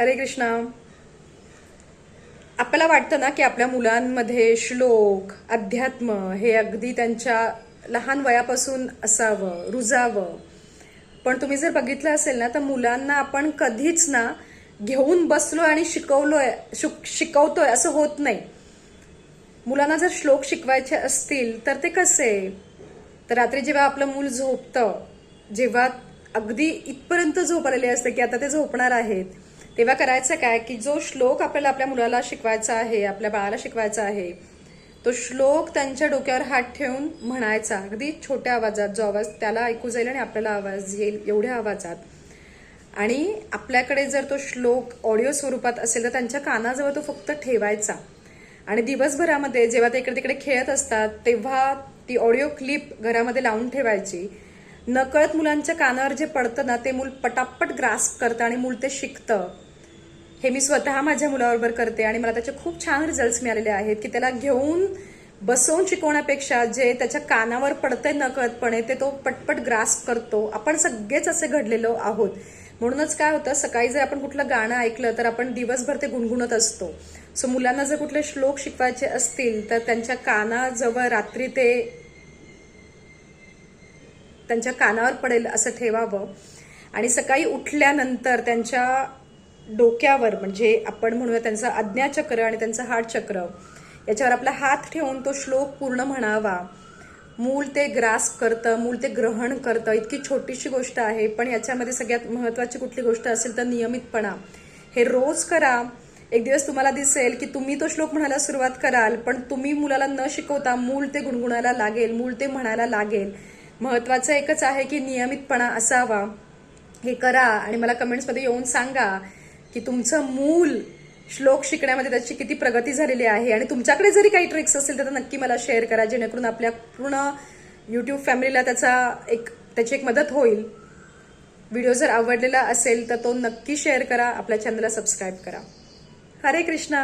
हरे कृष्णा. आपल्याला वाटतं ना की आपल्या मुलांमध्ये श्लोक अध्यात्म हे अगदी त्यांच्या लहान वयापासून असावं, रुजावं. पण तुम्ही जर बघितलं असेल ना तर मुलांना आपण कधीच ना घेऊन बसलोय आणि शिकवतोय असं होत नाही. मुलांना जर श्लोक शिकवायचे असतील तर ते कसे, तर रात्री जेव्हा आपलं मूल झोपतं, जेव्हा अगदी इथपर्यंत झोप आलेली असते की आता ते झोपणार आहेत, तेव्हा करायचं काय की जो श्लोक आपल्याला आपल्या मुलाला शिकवायचा आहे, आपल्या बाळाला शिकवायचा आहे, तो श्लोक त्यांच्या डोक्यावर हात ठेवून म्हणायचा अगदी छोट्या आवाजात, जो आवाज त्याला ऐकू जाईल आणि आपल्याला आवाज येईल एवढ्या आवाजात. आणि आपल्याकडे जर तो श्लोक ऑडिओ स्वरूपात असेल तर त्यांच्या कानाजवळ तो फक्त ठेवायचा. आणि दिवसभरामध्ये जेव्हा ते इकडे तिकडे खेळत असतात तेव्हा ती ऑडिओ क्लिप घरामध्ये लावून ठेवायची. नकळत मुलांच्या कानावर जे पडतं ना ते मूल पटापट ग्रास्प करतं आणि मूल ते शिकतं. हे मी स्वतः माझ्या मुलाबरोबर करते आणि मला त्याचे खूप छान रिझल्ट्स मिळालेले आहेत की त्याला घेऊन बसवून शिकवण्यापेक्षा जे त्याच्या कानावर पडतंय नकळतपणे ते तो पटपट ग्रास्प करतो. आपण सगळेच असे घडलेलो आहोत. म्हणूनच काय होतं, सकाळी जर आपण कुठलं गाणं ऐकलं तर आपण दिवसभर ते गुणगुणत असतो. सो मुलांना जर कुठले श्लोक शिकवायचे असतील तर त्यांच्या कानाजवळ रात्री ते त्यांच्या कानावर पडेल असं ठेवावं. आणि सकाळी उठल्यानंतर त्यांच्या डोक्यावर, म्हणजे आपण म्हणूया त्यांचं आज्ञाचक्र आणि त्यांचं हार्ट चक्र, याच्यावर आपला हात ठेवून तो श्लोक पूर्ण म्हणावा. मूल ते ग्रास्प करतं, मूल ते ग्रहण करतं. इतकी छोटीशी गोष्ट आहे, पण याच्यामध्ये सगळ्यात महत्वाची कुठली गोष्ट असेल तर नियमितपणा. हे रोज करा. एक दिवस तुम्हाला दिसेल की तुम्ही तो श्लोक म्हणायला सुरुवात कराल, पण तुम्ही मुलाला न शिकवता मूल ते गुणगुणायला लागेल, मूल ते म्हणायला लागेल. महत्वाचं एकच आहे की नियमितपणा असावा. हे करा आणि मला कमेंट्समध्ये येऊन सांगा की तुमचं मूल श्लोक शिकण्यामध्ये त्याची किती प्रगती झालेली आहे. आणि तुमच्याकडे जरी काही ट्रिक्स असतील तर नक्की मला शेअर करा, जेणेकरून आपल्या पूर्ण यूट्यूब फॅमिलीला त्याची एक मदत होईल. व्हिडिओ जर आवडलेला असेल तर तो नक्की शेअर करा, आपल्या चॅनलला सबस्क्राईब करा. हरे कृष्णा.